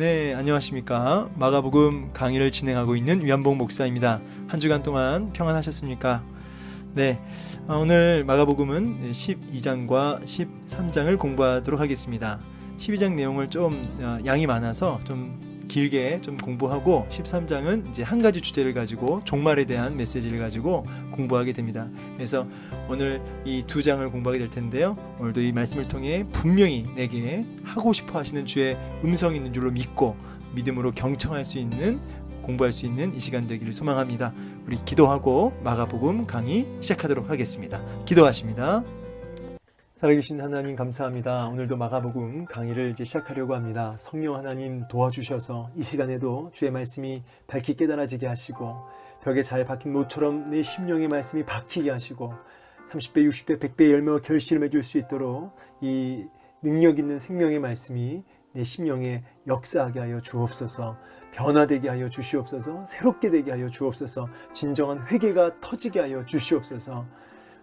네, 안녕하십니까. 마가복음 강의를 진행하고 있는 위안봉 목사입니다. 한 주간 동안 평안하셨습니까? 네, 오늘 마가복음은 12장과 13장을 공부하도록 하겠습니다. 12장 내용을 좀 양이 많아서 좀 길게 좀 공부하고 13장은 이제 한 가지 주제를 가지고 종말에 대한 메시지를 가지고 공부하게 됩니다. 그래서 오늘 이 두 장을 공부하게 될 텐데요. 오늘도 이 말씀을 통해 분명히 내게 하고 싶어 하시는 주의 음성이 있는 줄로 믿고 믿음으로 경청할 수 있는 공부할 수 있는 이 시간 되기를 소망합니다. 우리 기도하고 마가복음 강의 시작하도록 하겠습니다. 기도하십니다. 살아계신 하나님 감사합니다. 오늘도 마가복음 강의를 이제 시작하려고 합니다. 성령 하나님 도와주셔서 이 시간에도 주의 말씀이 밝히 깨달아지게 하시고 벽에 잘 박힌 못처럼 내 심령의 말씀이 박히게 하시고 30배, 60배, 100배 열매와 결실을 맺을 수 있도록 이 능력 있는 생명의 말씀이 내 심령에 역사하게 하여 주옵소서. 변화되게 하여 주시옵소서. 새롭게 되게 하여 주옵소서. 진정한 회개가 터지게 하여 주시옵소서.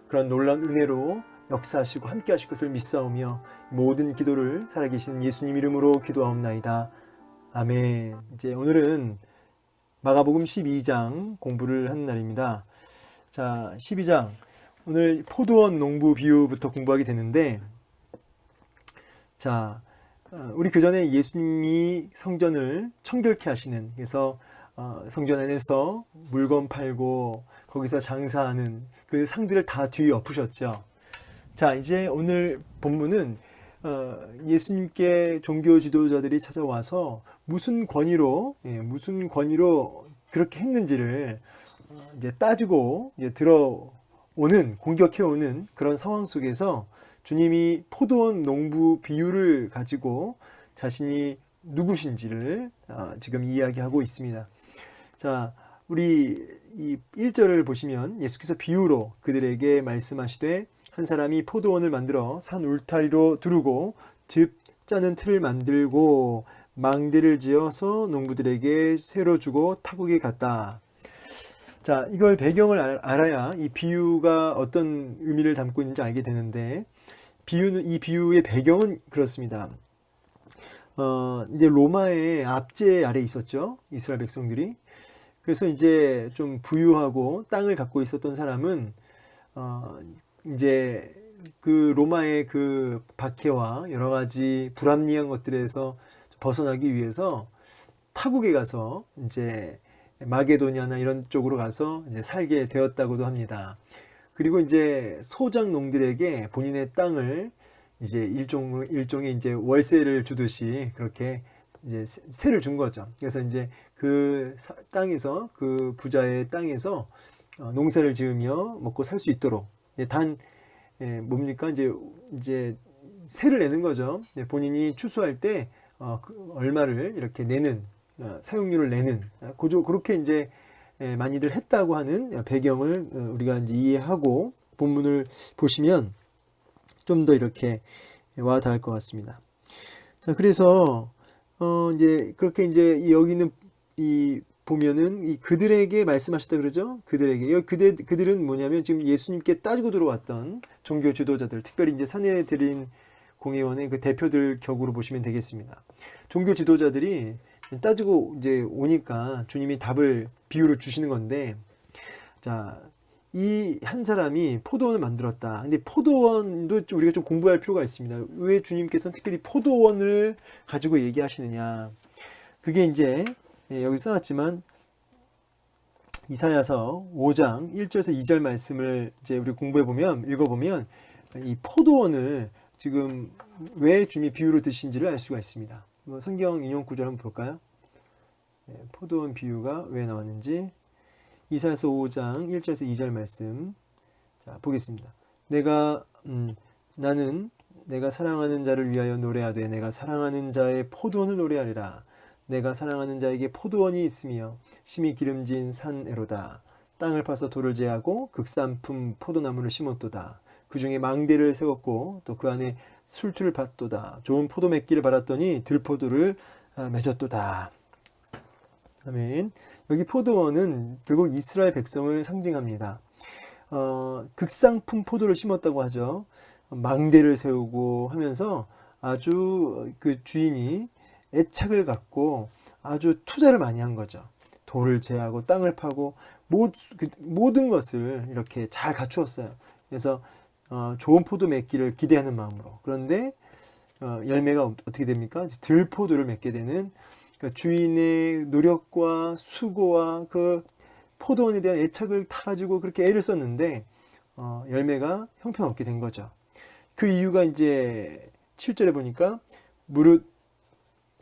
그런 놀라운 은혜로 역사하시고 함께 하실 것을 믿사오며 모든 기도를 살아계시는 예수님 이름으로 기도하옵나이다. 아멘. 이제 오늘은 마가복음 12장 공부를 하는 날입니다. 자, 12장 오늘 포도원 농부 비유부터 공부하게 되는데, 자, 우리 그 전에 예수님이 성전을 청결케 하시는, 그래서 성전 안에서 물건 팔고 거기서 장사하는 그 상들을 다 뒤엎으셨죠. 자, 이제 오늘 본문은 예수님께 종교 지도자들이 찾아와서 무슨 권위로 그렇게 했는지를 이제 따지고 이제 들어오는, 공격해오는 그런 상황 속에서 주님이 포도원 농부 비유를 가지고 자신이 누구신지를 지금 이야기하고 있습니다. 자, 우리 이 1절을 보시면 예수께서 비유로 그들에게 말씀하시되 한 사람이 포도원을 만들어 산 울타리로 두르고 즙 짜는 틀을 만들고 망대를 지어서 농부들에게 새로 주고 타국에 갔다. 자, 이걸 배경을 알아야 이 비유가 어떤 의미를 담고 있는지 알게 되는데, 이 비유의 배경은 그렇습니다. 이제 로마의 압제 아래 있었죠, 이스라엘 백성들이. 그래서 이제 좀 부유하고 땅을 갖고 있었던 사람은 이제 그 로마의 그 박해와 여러 가지 불합리한 것들에서 벗어나기 위해서 타국에 가서 이제 마게도냐나 이런 쪽으로 가서 이제 살게 되었다고도 합니다. 그리고 이제 소작농들에게 본인의 땅을 이제 일종의 이제 월세를 주듯이 그렇게 이제 세를 준 거죠. 그래서 이제 그 땅에서, 그 부자의 땅에서 농사를 지으며 먹고 살 수 있도록 단 뭡니까 이제 세를 내는 거죠. 본인이 추수할 때 얼마를 이렇게 내는, 사용료를 내는, 그렇게 이제 많이들 했다고 하는 배경을 우리가 이제 이해하고 본문을 보시면 좀 더 이렇게 와 닿을 것 같습니다. 자, 그래서 이제 그렇게 이제 여기는 보면은 이 그들에게 말씀하셨다 그러죠. 그들은 뭐냐면 지금 예수님께 따지고 들어왔던 종교 지도자들, 특별히 이제 산헤드린 공회원의 그 대표들 격으로 보시면 되겠습니다. 종교 지도자들이 따지고 이제 오니까 주님이 비유를 주시는 건데, 자, 이 한 사람이 포도원을 만들었다. 근데 포도원도 우리가 좀 공부할 필요가 있습니다. 왜 주님께서는 특별히 포도원을 가지고 얘기하시느냐. 그게 이제 여기 써놨지만 이사야서 5장 1절에서 2절 말씀을 이제 우리 읽어보면 이 포도원을 지금 왜 주님이 비유로 드신지를 알 수가 있습니다. 성경 인용 구절 한번 볼까요? 포도원 비유가 왜 나왔는지 이사야서 5장 1절에서 2절 말씀, 자, 보겠습니다. 나는 내가 사랑하는 자를 위하여 노래하되 내가 사랑하는 자의 포도원을 노래하리라. 내가 사랑하는 자에게 포도원이 있으며 심히 기름진 산에로다. 땅을 파서 돌을 제하고 극산품 포도나무를 심었도다. 그 중에 망대를 세웠고 또 그 안에 술투를 밭도다. 좋은 포도 맺기를 바랐더니 들포도를 맺었도다. 아멘. 여기 포도원은 결국 이스라엘 백성을 상징합니다. 극상품 포도를 심었다고 하죠. 망대를 세우고 하면서 아주 그 주인이 애착을 갖고 아주 투자를 많이 한 거죠. 돌을 제하고 땅을 파고 모든 것을 이렇게 잘 갖추었어요. 그래서 좋은 포도 맺기를 기대하는 마음으로. 그런데 열매가 어떻게 됩니까? 들포도를 맺게 되는, 그러니까 주인의 노력과 수고와 그 포도원에 대한 애착을 다 가지고 그렇게 애를 썼는데 열매가 형편없게 된 거죠. 그 이유가 이제 7절에 보니까 무릇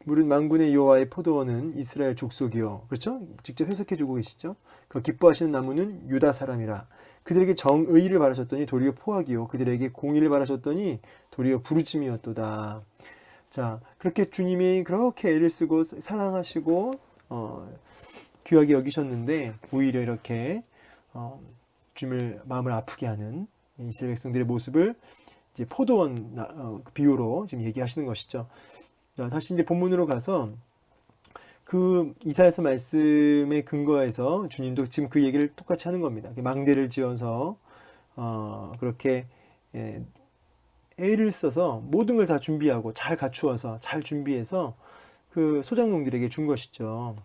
만군의 여호와의 포도원은 이스라엘 족속이요. 그렇죠? 직접 해석해 주고 계시죠. 그 기뻐하시는 나무는 유다 사람이라. 그들에게 정의를 바라셨더니 도리어 포악이요. 그들에게 공의를 바라셨더니 도리어 부르짐이었도다. 자, 그렇게 주님이 그렇게 애를 쓰고 사랑하시고 귀하게 여기셨는데 오히려 이렇게 주님을 마음을 아프게 하는 이스라엘 백성들의 모습을 이제 포도원 비유로 지금 얘기하시는 것이죠. 자, 다시 이제 본문으로 가서 그 이사야서 말씀에 근거해서 주님도 지금 그 얘기를 똑같이 하는 겁니다. 망대를 지어서 그렇게 애를 써서 모든 걸 다 준비하고 잘 갖추어서 잘 준비해서 그 소장농들에게 준 것이죠.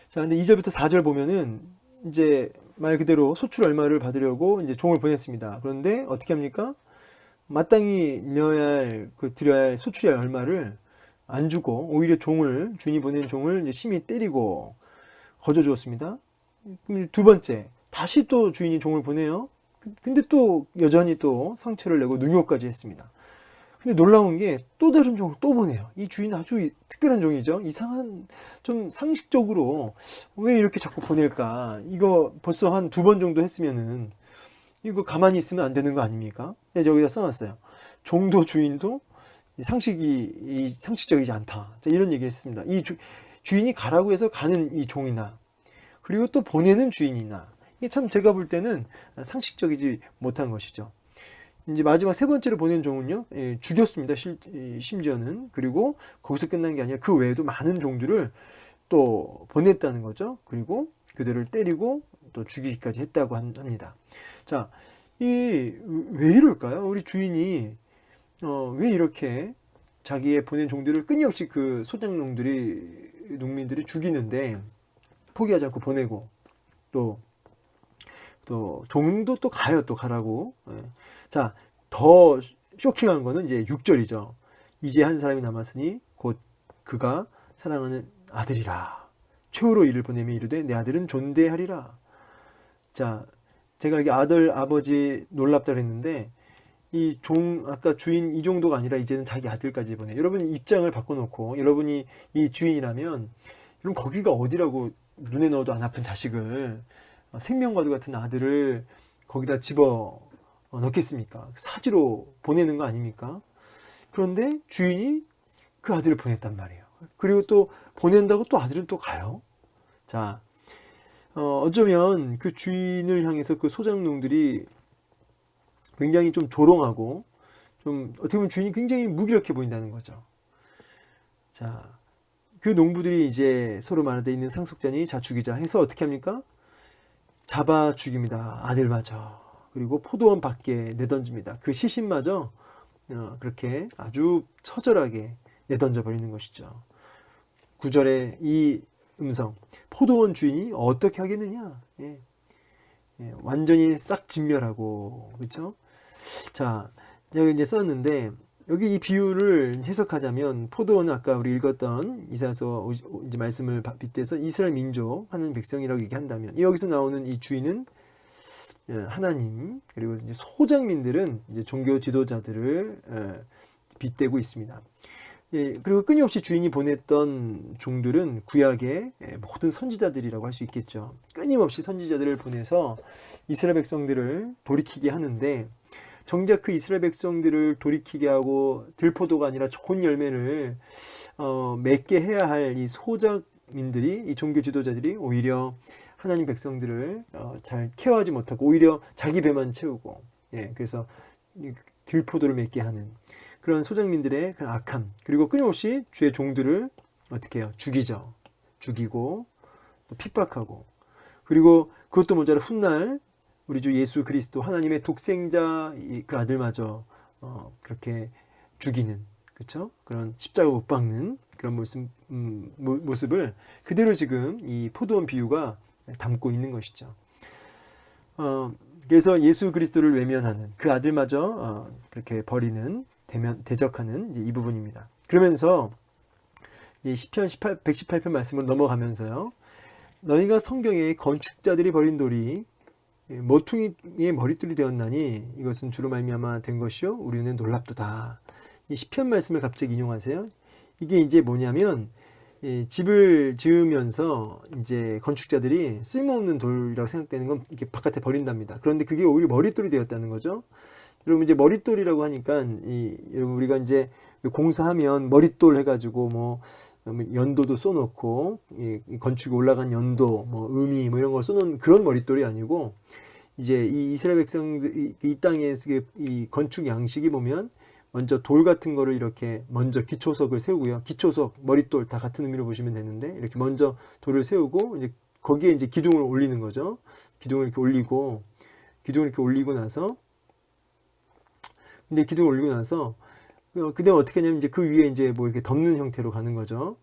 자, 근데 2절부터 4절 보면은 이제 말 그대로 소출 얼마를 받으려고 이제 종을 보냈습니다. 그런데 어떻게 합니까? 마땅히 드려야 할 소출의 얼마를 안 주고 오히려 주인이 보낸 종을 이제 심히 때리고 거저 주었습니다. 그럼 두 번째, 다시 또 주인이 종을 보내요. 근데 또 여전히 또 상처를 내고 능욕까지 했습니다. 근데 놀라운 게 또 다른 종을 또 보내요. 이 주인 아주 특별한 종이죠. 이상한, 좀 상식적으로 왜 이렇게 자꾸 보낼까? 이거 벌써 한 두 번 정도 했으면은 이거 가만히 있으면 안 되는 거 아닙니까? 네, 여기다 써놨어요. 종도 주인도 상식적이지 않다. 자, 이런 얘기를 했습니다. 주인이 가라고 해서 가는 이 종이나, 그리고 또 보내는 주인이나, 이게 참 제가 볼 때는 상식적이지 못한 것이죠. 이제 마지막 세 번째로 보낸 종은요, 죽였습니다. 심지어는. 그리고 거기서 끝난 게 아니라 그 외에도 많은 종들을 또 보냈다는 거죠. 그리고 그들을 때리고 또 죽이기까지 했다고 합니다. 자, 왜 이럴까요? 우리 주인이 왜 이렇게 자기의 보낸 종들을 끊임없이 그 농민들이 죽이는데 포기하지 않고 보내고 또 종도 또 가요. 또 가라고. 자, 더 쇼킹한 거는 이제 6절이죠. 이제 한 사람이 남았으니 곧 그가 사랑하는 아들이라. 최후로 이를 보내며 이르되 내 아들은 존대하리라. 자, 제가 이게 아버지 놀랍다 그랬는데 이 아까 주인 이 정도가 아니라 이제는 자기 아들까지 보내. 여러분 입장을 바꿔놓고 여러분이 이 주인이라면 여러분 거기가 어디라고 눈에 넣어도 안 아픈 자식을 생명과도 같은 아들을 거기다 집어 넣겠습니까? 사지로 보내는 거 아닙니까? 그런데 주인이 그 아들을 보냈단 말이에요. 그리고 또 보낸다고 또 아들은 또 가요. 자, 어쩌면 그 주인을 향해서 그 소장농들이 굉장히 좀 조롱하고 좀 어떻게 보면 주인이 굉장히 무기력해 보인다는 거죠. 자, 그 농부들이 이제 서로 말하되 있는 상속자니 자 죽이자 해서 어떻게 합니까? 잡아 죽입니다. 아들마저. 그리고 포도원 밖에 내던집니다. 그 시신마저 그렇게 아주 처절하게 내던져 버리는 것이죠. 9절에 이 음성, 포도원 주인이 어떻게 하겠느냐? 완전히 싹 진멸하고, 그렇죠? 자, 여기 이제 썼는데 여기 이 비유를 해석하자면 포도원은 아까 우리 읽었던 이사야서 이제 말씀을 빗대서 이스라엘 민족 하는 백성이라고 얘기한다면 여기서 나오는 이 주인은 하나님, 그리고 이제 소장민들은 이제 종교 지도자들을 빗대고 있습니다. 그리고 끊임없이 주인이 보냈던 종들은 구약의 모든 선지자들이라고 할 수 있겠죠. 끊임없이 선지자들을 보내서 이스라엘 백성들을 돌이키게 하는데 정작 그 이스라엘 백성들을 돌이키게 하고 들포도가 아니라 좋은 열매를 맺게 해야 할 이 소작민들이, 이 종교 지도자들이 오히려 하나님 백성들을 잘 케어하지 못하고 오히려 자기 배만 채우고, 그래서 들포도를 맺게 하는 그런 소작민들의 그런 악함, 그리고 끊임없이 주의 종들을 어떻게 해요? 죽이고 또 핍박하고, 그리고 그것도 모자라 훗날 우리 주 예수 그리스도 하나님의 독생자 그 아들마저 그렇게 죽이는 그렇죠? 그런 십자가 못 박는 그런 모습을 그대로 지금 이 포도원 비유가 담고 있는 것이죠. 그래서 예수 그리스도를 외면하는 그 아들마저 그렇게 버리는 대적하는 이제 이 부분입니다. 그러면서 이제 시편 118편 말씀으로 넘어가면서요. 너희가 성경에 건축자들이 버린 돌이 모퉁이의 머릿돌이 되었나니 이것은 주로 말미암아 된 것이요 우리는 놀랍도다. 이 시편 말씀을 갑자기 인용하세요. 이게 이제 뭐냐면 집을 지으면서 이제 건축자들이 쓸모없는 돌이라고 생각되는 건 이렇게 바깥에 버린답니다. 그런데 그게 오히려 머릿돌이 되었다는 거죠. 여러분 이제 머릿돌이라고 하니까 여러분 우리가 이제 공사하면 머릿돌 해가지고 뭐 연도도 써놓고 이 건축이 올라간 연도 뭐 의미 뭐 이런 걸 써놓은 그런 머릿돌이 아니고 이제 이 이스라엘 백성들 이 땅에서 이 건축 양식이 보면 먼저 돌 같은 거를 이렇게 먼저 기초석을 세우고요. 기초석, 머릿돌 다 같은 의미로 보시면 되는데 이렇게 먼저 돌을 세우고 이제 거기에 이제 기둥을 올리는 거죠. 기둥을 이렇게 올리고 나서 근데 기둥을 올리고 나서 그다음 어떻게 하냐면 이제 그 위에 이제 뭐 이렇게 덮는 형태로 가는 거죠.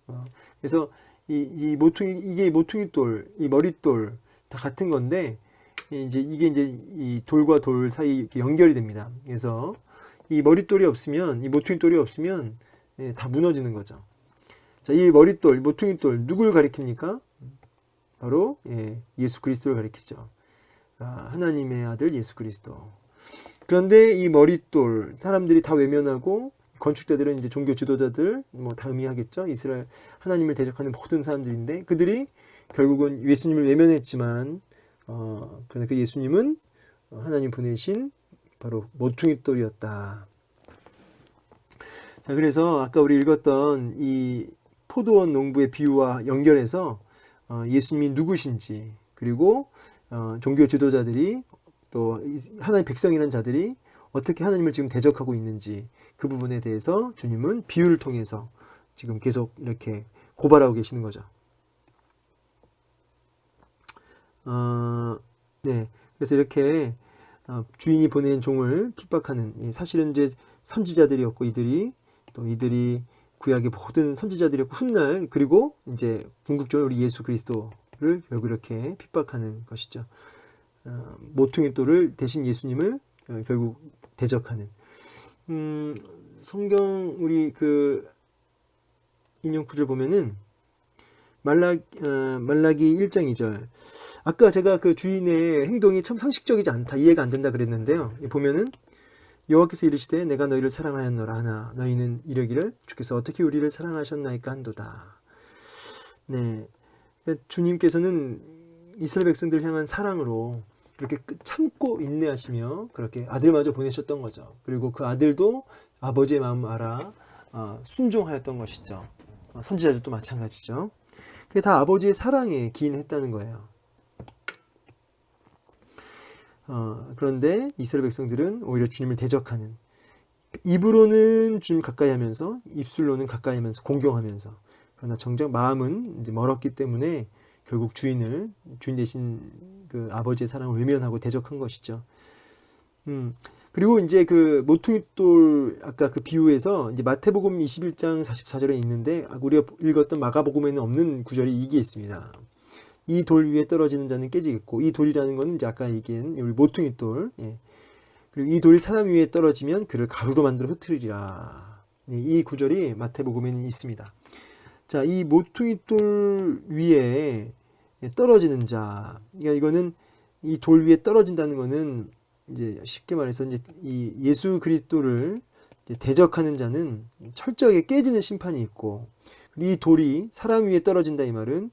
그래서 이 모퉁이 이게 모퉁이돌, 이 머릿돌 다 같은 건데 이제 이게 이제 이 돌과 돌 사이 이렇게 연결이 됩니다. 그래서 이 머릿돌이 없으면 이 모퉁이돌이 없으면 다 무너지는 거죠. 자, 이 머릿돌, 모퉁이돌 누굴 가리킵니까? 바로 예수 그리스도를 가리키죠. 하나님의 아들 예수 그리스도. 그런데 이 머릿돌 사람들이 다 외면하고 건축자들은 이제 종교 지도자들 뭐 다 의미하겠죠. 이스라엘 하나님을 대적하는 모든 사람들인데 그들이 결국은 예수님을 외면했지만 그러나 그 예수님은 하나님 보내신 바로 모퉁이돌이었다. 자, 그래서 아까 우리 읽었던 이 포도원 농부의 비유와 연결해서 예수님이 누구신지 그리고 종교 지도자들이 또 하나님의 백성이라는 자들이 어떻게 하나님을 지금 대적하고 있는지 그 부분에 대해서 주님은 비유를 통해서 지금 계속 이렇게 고발하고 계시는 거죠. 네, 그래서 이렇게 주인이 보낸 종을 핍박하는 사실은 이제 선지자들이었고 이들이 구약의 모든 선지자들이었고 훗날 그리고 이제 궁극적으로 우리 예수 그리스도를 결국 이렇게 핍박하는 것이죠. 모퉁이돌을 대신 예수님을 결국 대적하는 성경 우리 그 인용구를 보면은 말라기 1장 2절 아까 제가 그 주인의 행동이 참 상식적이지 않다 이해가 안 된다 그랬는데요. 보면은 여호와께서 이르시되 내가 너희를 사랑하였노라 하나 너희는 이르기를 주께서 어떻게 우리를 사랑하셨나이까 한도다. 네, 주님께서는 이스라엘 백성들을 향한 사랑으로 그렇게 참고 인내하시며 그렇게 아들마저 보내셨던 거죠. 그리고 그 아들도 아버지의 마음 알아 순종하였던 것이죠. 선지자들도 마찬가지죠. 그게 다 아버지의 사랑에 기인했다는 거예요. 그런데 이스라엘 백성들은 오히려 주님을 대적하는 입으로는 주님 가까이 하면서 입술로는 가까이 하면서 공경하면서 그러나 정작 마음은 이제 멀었기 때문에 결국 주인 대신 그 아버지의 사랑을 외면하고 대적한 것이죠. 그리고 이제 그 모퉁이돌 아까 그 비유에서 이제 마태복음 21장 44절에 있는데 우리가 읽었던 마가복음에는 없는 구절이 이게 있습니다. 이 돌 위에 떨어지는 자는 깨지겠고 이 돌이라는 거는 이제 아까 얘기한 우리 모퉁이돌 그리고 이 돌이 사람 위에 떨어지면 그를 가루로 만들어 흩트리리라. 이 구절이 마태복음에는 있습니다. 자, 이 모퉁이돌 위에 떨어지는 자, 그러니까 이거는 이 돌 위에 떨어진다는 거는 이제 쉽게 말해서 이제 이 예수 그리스도를 이제 대적하는 자는 철저하게 깨지는 심판이 있고 이 돌이 사람 위에 떨어진다 이 말은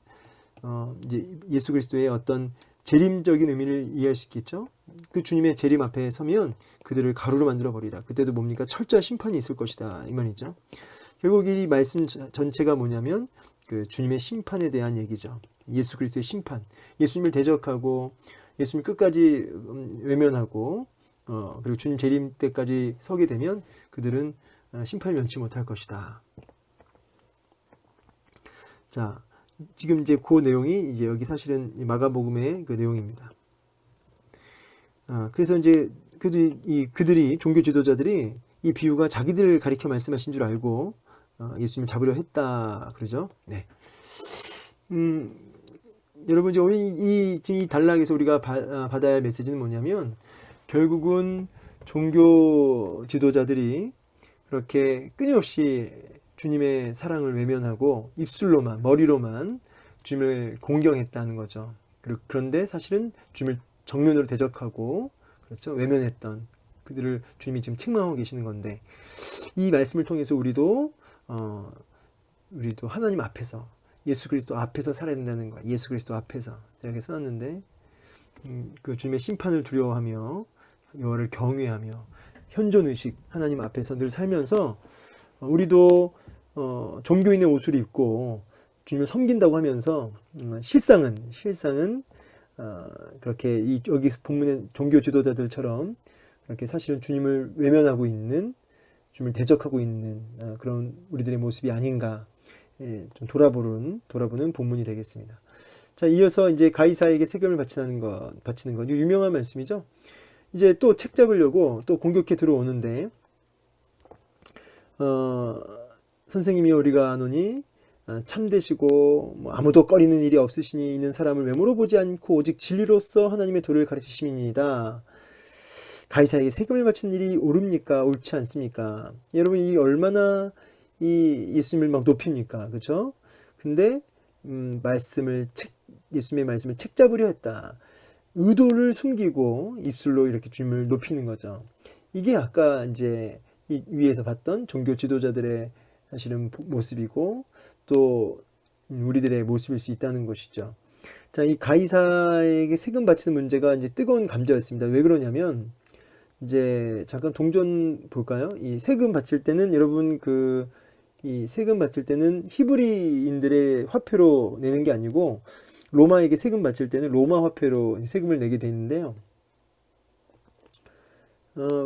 이제 예수 그리스도의 어떤 재림적인 의미를 이해할 수 있겠죠. 그 주님의 재림 앞에 서면 그들을 가루로 만들어 버리라. 그때도 뭡니까? 철저한 심판이 있을 것이다 이 말이죠. 결국 이 말씀 전체가 뭐냐면 그 주님의 심판에 대한 얘기죠. 예수 그리스도의 심판, 예수님을 대적하고 예수님 끝까지 외면하고 그리고 주님 재림 때까지 서게 되면 그들은 심판을 면치 못할 것이다. 자, 지금 이제 그 내용이 이제 여기 사실은 마가복음의 그 내용입니다. 그래서 이제 그들이 종교 지도자들이 이 비유가 자기들 가리켜 말씀하신 줄 알고 예수님을 잡으려 했다 그러죠. 네. 여러분 이제 오늘 지금 이 단락에서 우리가 받아야 할 메시지는 뭐냐면 결국은 종교 지도자들이 그렇게 끊임없이 주님의 사랑을 외면하고 입술로만 머리로만 주님을 공경했다는 거죠. 그런데 사실은 주님을 정면으로 대적하고 그렇죠. 외면했던 그들을 주님이 지금 책망하고 계시는 건데 이 말씀을 통해서 우리도 하나님 앞에서 예수 그리스도 앞에서 살아야 된다는 거야. 예수 그리스도 앞에서 제가 이렇게 써놨는데 그 주님의 심판을 두려워하며 여호와를 경외하며 현존의식 하나님 앞에서 늘 살면서 우리도 종교인의 옷을 입고 주님을 섬긴다고 하면서 실상은 그렇게 여기 본문의 종교 지도자들처럼 그렇게 사실은 주님을 외면하고 있는 주님을 대적하고 있는 그런 우리들의 모습이 아닌가 좀 돌아보는 본문이 되겠습니다. 자, 이어서 이제 가이사에게 세금을 바치는 것 유명한 말씀이죠. 이제 또 책 잡으려고 또 공격해 들어오는데 선생님이 우리가 아노니 참되시고 뭐 아무도 꺼리는 일이 없으시니 이는 사람을 외모로 보지 않고 오직 진리로서 하나님의 도를 가르치심이니이다. 가이사에게 세금을 바치는 일이 옳습니까? 옳지 않습니까? 여러분 이 얼마나 이 예수님을 막 높입니까? 그렇죠? 근데 예수님의 말씀을 책잡으려 했다. 의도를 숨기고 입술로 이렇게 주님을 높이는 거죠. 이게 아까 이제 이 위에서 봤던 종교 지도자들의 사실은 모습이고 또 우리들의 모습일 수 있다는 것이죠. 자, 이 가이사에게 세금 바치는 문제가 이제 뜨거운 감자였습니다. 왜 그러냐면 이제 잠깐 동전 볼까요? 이 세금 바칠 때는 여러분 이 세금 바칠 때는 히브리인들의 화폐로 내는 게 아니고 로마에게 세금 바칠 때는 로마 화폐로 세금을 내게 돼 있는데요.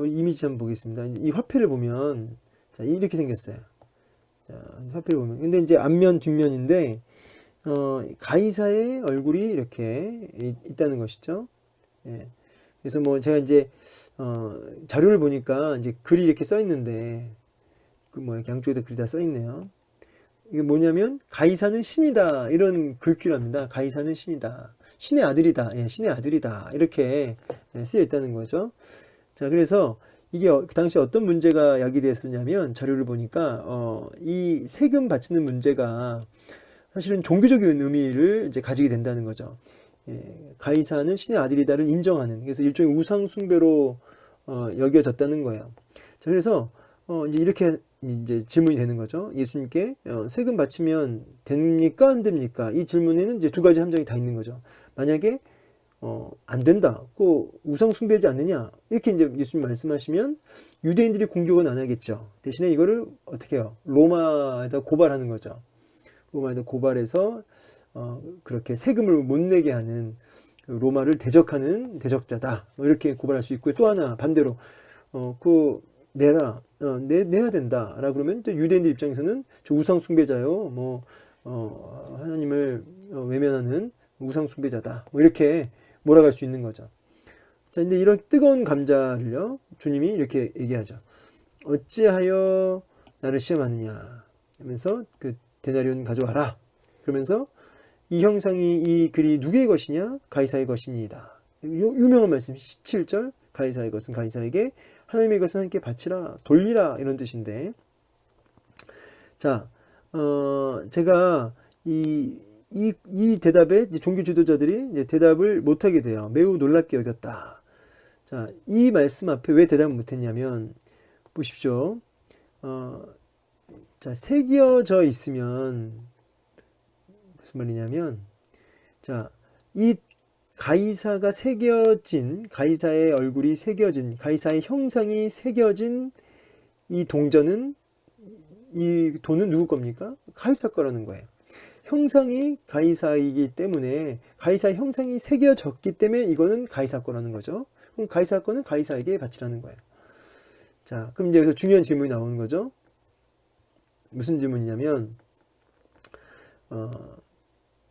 이미지 한번 보겠습니다. 이 화폐를 보면 자, 이렇게 생겼어요. 자, 화폐를 보면 근데 이제 앞면 뒷면인데 가이사의 얼굴이 이렇게 있다는 것이죠. 예. 그래서 뭐 제가 이제 자료를 보니까 이제 글이 이렇게 써 있는데 이렇게 양쪽에도 글이 다 써 있네요. 이게 뭐냐면 가이사는 신이다 이런 글귀랍니다. 가이사는 신이다, 신의 아들이다, 신의 아들이다 이렇게 쓰여 있다는 거죠. 자, 그래서 이게 그 당시 어떤 문제가 야기되었었냐면 자료를 보니까 이 세금 바치는 문제가 사실은 종교적인 의미를 이제 가지게 된다는 거죠. 가이사는 신의 아들이다를 인정하는, 그래서 일종의 우상 숭배로 여겨졌다는 거예요. 자, 그래서 이제 이렇게 이제 질문이 되는 거죠. 예수님께 세금 바치면 됩니까 안 됩니까? 이 질문에는 이제 두 가지 함정이 다 있는 거죠. 만약에 안 된다, 그 우상 숭배하지 않느냐 이렇게 이제 예수님 말씀하시면 유대인들이 공격은 안 하겠죠. 대신에 이거를 어떻게 해요? 로마에다 고발하는 거죠. 로마에다 고발해서 그렇게 세금을 못 내게 하는 로마를 대적하는 대적자다 뭐 이렇게 고발할 수 있고요. 또 하나 반대로 내야 된다 라고 그러면 또 유대인들 입장에서는 저 우상 숭배자요, 하나님을 외면하는 우상 숭배자다 뭐 이렇게 몰아갈 수 있는 거죠. 자, 근데 이런 뜨거운 감자를요 주님이 이렇게 얘기하죠. 어찌하여 나를 시험하느냐 하면서 그 데나리온 가져와라. 그러면서 이 형상이, 이 글이 누구의 것이냐? 가이사의 것이니이다. 유명한 말씀 17절, 가이사의 것은 가이사에게, 하나님의 것은 하나님께 바치라, 돌리라 이런 뜻인데, 자, 제가 이 대답에 종교 지도자들이 이제 대답을 못하게 돼요. 매우 놀랍게 여겼다. 자, 이 말씀 앞에 왜 대답을 못했냐면 보십시오. 자, 새겨져 있으면 무슨 말이냐면, 자, 이 가이사가 새겨진, 가이사의 얼굴이 새겨진, 가이사의 형상이 새겨진 이 동전은, 이 돈은 누구 겁니까? 가이사 거라는 거예요. 형상이 가이사이기 때문에, 가이사의 형상이 새겨졌기 때문에 이거는 가이사 거라는 거죠. 그럼 가이사 거는 가이사에게 바치라는 거예요. 자, 그럼 이제 여기서 중요한 질문이 나오는 거죠. 무슨 질문이냐면,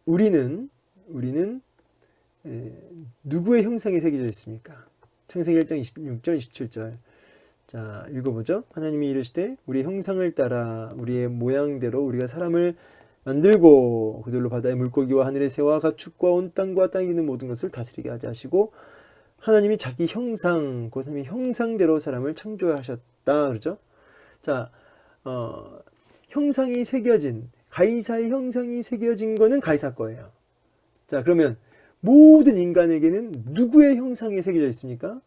우리는 누구의 형상이 새겨져 있습니까? 창세기 1장 26절, 27절. 자, 읽어보죠. 하나님이 이르시되 우리 형상을 따라 우리의 모양대로 우리가 사람을 만들고 그들로 바다의 물고기와 하늘의 새와 가축과 온 땅과 땅에 있는 모든 것을 다스리게 하자 하시고 하나님이 자기 형상, 그 사람의 형상대로 사람을 창조하셨다. 그러죠? 자, 형상이 새겨진, 가이사의 형상이 새겨진 거는 가이사 거예요. 자, 그러면 모든 인간에게는 누구의 형상이 새겨져 있습니까?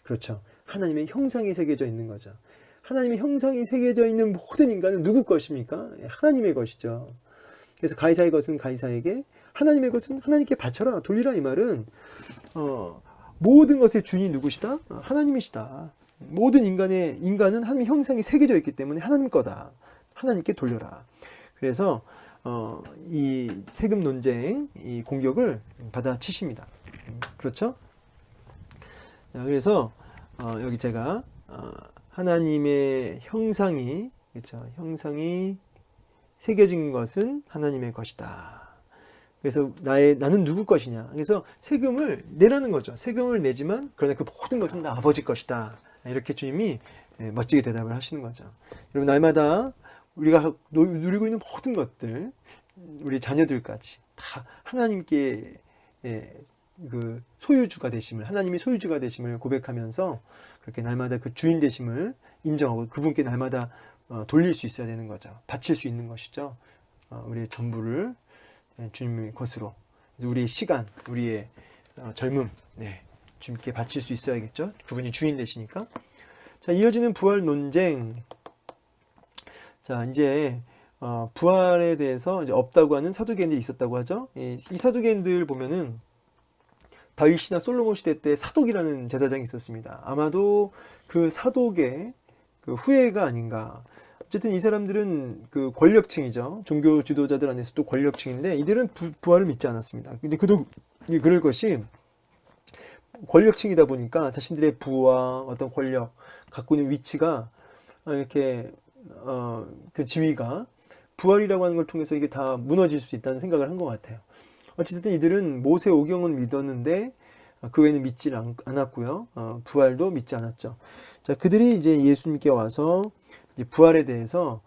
그렇죠. 하나님의 형상이 새겨져 있는 거죠. 하나님의 형상이 새겨져 있는 모든 인간은 누구 것입니까? 하나님의 것이죠. 그래서 가이사의 것은 가이사에게, 하나님의 것은 하나님께 바쳐라, 돌리라. 이 말은 모든 것의 주인이 누구시다? 하나님이시다. 모든 인간은 하나님의 형상이 새겨져 있기 때문에 하나님 거다. 하나님께 돌려라. 그래서 이 세금 논쟁, 이 공격을 받아치십니다. 그렇죠? 자, 그래서 여기 제가 하나님의 형상이, 그렇죠? 형상이 새겨진 것은 하나님의 것이다. 그래서 나는 누구 것이냐? 그래서 세금을 내라는 거죠. 세금을 내지만 그러나 그 모든 것은 다 아버지 것이다. 이렇게 주님이 멋지게 대답을 하시는 거죠. 여러분, 날마다 우리가 누리고 있는 모든 것들, 우리 자녀들까지 다 하나님께 그 소유주가 되심을, 하나님이 소유주가 되심을 고백하면서 그렇게 날마다 그 주인 되심을 인정하고 그분께 날마다 돌릴 수 있어야 되는 거죠. 바칠 수 있는 것이죠. 우리의 전부를 주님의 것으로, 우리의 시간, 우리의 젊음, 주님께 바칠 수 있어야겠죠. 그분이 주인 되시니까. 자, 이어지는 부활 논쟁. 자, 이제 부활에 대해서 이제 없다고 하는 사두개인들이 있었다고 하죠. 이 사두개인들 보면은 다윗이나 솔로몬 시대 때 사독이라는 제사장이 있었습니다. 아마도 그 사독의 그 후예가 아닌가. 어쨌든 이 사람들은 그 권력층이죠. 종교 지도자들 안에서도 권력층인데 이들은 부활을 믿지 않았습니다. 근데 그럴 것이 권력층이다 보니까 자신들의 부와 어떤 권력, 갖고 있는 위치가 이렇게 그 지위가 부활이라고 하는 걸 통해서 이게 다 무너질 수 있다는 생각을 한 것 같아요. 어쨌든 이들은 모세 오경은 믿었는데 그 외에는 믿지 않았고요. 부활도 믿지 않았죠. 자, 그들이 이제 예수님께 와서 이제 부활에 대해서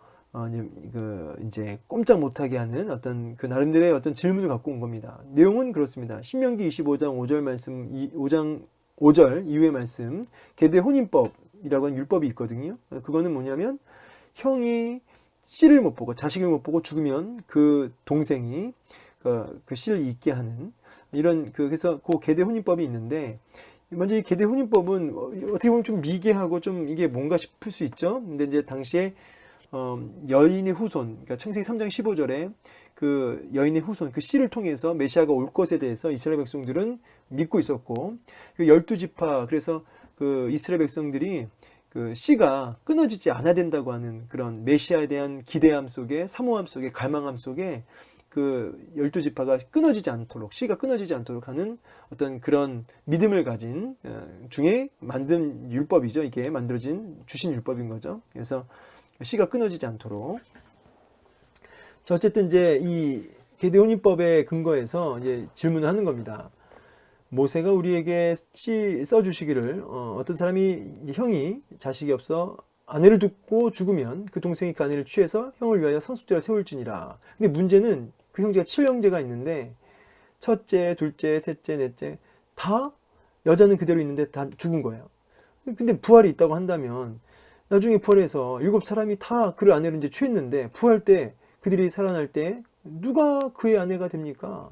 이제 꼼짝 못하게 하는 어떤 그 나름대로의 어떤 질문을 갖고 온 겁니다. 내용은 그렇습니다. 신명기 25장 5절 말씀, 5장 5절 이후의 말씀, 계대 혼인법이라고 하는 율법이 있거든요. 그거는 뭐냐면 형이 씨를 못 보고 자식을 못 보고 죽으면 그 동생이 그 씨를 잊게 하는 이런 그래서 그 계대 혼인법이 있는데, 먼저 이 계대 혼인법은 어떻게 보면 좀 미개하고 좀 이게 뭔가 싶을 수 있죠. 근데 이제 당시에 여인의 후손, 그러니까 창세기 3장 15절에 그 여인의 후손, 그 씨를 통해서 메시아가 올 것에 대해서 이스라엘 백성들은 믿고 있었고, 그 12지파, 그래서 그 이스라엘 백성들이 그 씨가 끊어지지 않아야 된다고 하는 그런 메시아에 대한 기대함 속에, 사모함 속에, 갈망함 속에 그 12지파가 끊어지지 않도록, 씨가 끊어지지 않도록 하는 어떤 그런 믿음을 가진 중에 만든 율법이죠. 이게 주신 율법인 거죠. 그래서 씨가 끊어지지 않도록. 자, 어쨌든 이제 이 계대혼인법의 근거에서 이제 질문을 하는 겁니다. 모세가 우리에게 써주시기를 어떤 사람이 형이 자식이 없어 아내를 두고 죽으면 그 동생이 그 아내를 취해서 형을 위하여 상속제를 세울지니라. 근데 문제는 그 형제가 7형제가 있는데 첫째, 둘째, 셋째, 넷째 다 여자는 그대로 있는데 다 죽은 거예요. 근데 부활이 있다고 한다면 나중에 부활해서 7사람이 다 그를 아내로 이제 취했는데 부활 때 그들이 살아날 때 누가 그의 아내가 됩니까?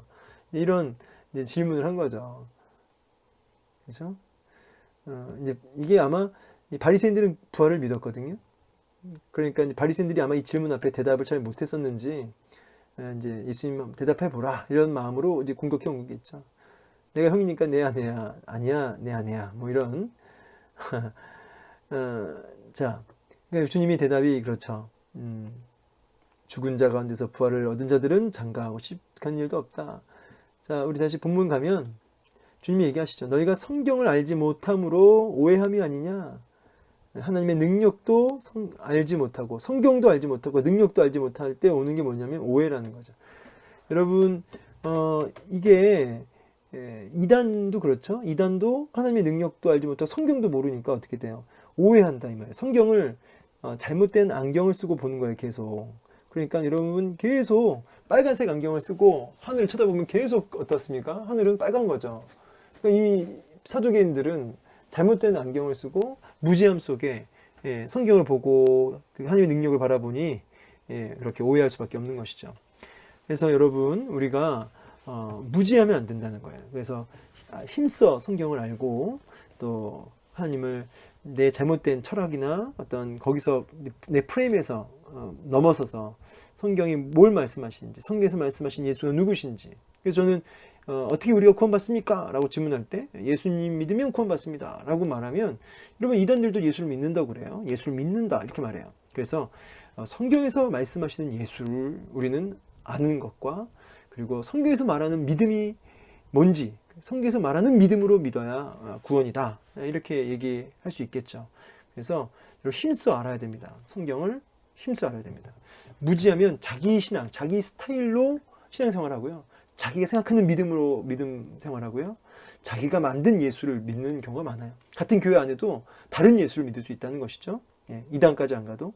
이런 이제 질문을 한 거죠. 그렇죠? 이제 이게 아마 바리새인들은 부활을 믿었거든요. 그러니까 이제 바리새인들이 아마 이 질문 앞에 대답을 잘 못했었는지 이제 예수님 대답해 보라 이런 마음으로 이제 공격해 온 거겠죠. 내가 형이니까 내 아내야, 아니야 내 아내야, 뭐 이런. 자, 그러니까 주님의 대답이 그렇죠. 죽은 자 가운데서 부활을 얻은 자들은 장가하고 싶은 일도 없다. 자, 우리 다시 본문 가면 주님이 얘기하시죠. 너희가 성경을 알지 못함으로 오해함이 아니냐. 하나님의 능력도 알지 못하고 성경도 알지 못하고 능력도 알지 못할 때 오는 게 뭐냐면 오해라는 거죠. 여러분, 이게 이단도 그렇죠. 이단도 하나님의 능력도 알지 못하고 성경도 모르니까 어떻게 돼요? 오해한다 이 말이에요. 성경을 잘못된 안경을 쓰고 보는 거예요, 계속. 그러니까 여러분 계속 빨간색 안경을 쓰고 하늘을 쳐다보면 계속 어떻습니까? 하늘은 빨간 거죠. 그러니까 이 사두개인들은 잘못된 안경을 쓰고 무지함 속에 성경을 보고 그 하나님의 능력을 바라보니 그렇게 오해할 수밖에 없는 것이죠. 그래서 여러분 우리가 무지하면 안 된다는 거예요. 그래서 힘써 성경을 알고 또 하나님을 내 잘못된 철학이나 어떤 거기서 내 프레임에서 넘어서서 성경이 뭘 말씀하시는지, 성경에서 말씀하신 예수가 누구신지. 그래서 저는 어떻게 우리가 구원받습니까? 라고 질문할 때 예수님 믿으면 구원받습니다 라고 말하면 여러분 이단들도 예수를 믿는다고 그래요. 예수를 믿는다 이렇게 말해요. 그래서 성경에서 말씀하시는 예수를 우리는 아는 것과 그리고 성경에서 말하는 믿음이 뭔지, 성경에서 말하는 믿음으로 믿어야 구원이다 이렇게 얘기할 수 있겠죠. 그래서 힘써 알아야 됩니다. 성경을 힘써 알아야 됩니다. 무지하면 자기 신앙, 자기 스타일로 신앙생활하고요, 자기가 생각하는 믿음으로 믿음 생활하고요, 자기가 만든 예수를 믿는 경우가 많아요. 같은 교회 안에도 다른 예수를 믿을 수 있다는 것이죠. 이단까지 안 가도.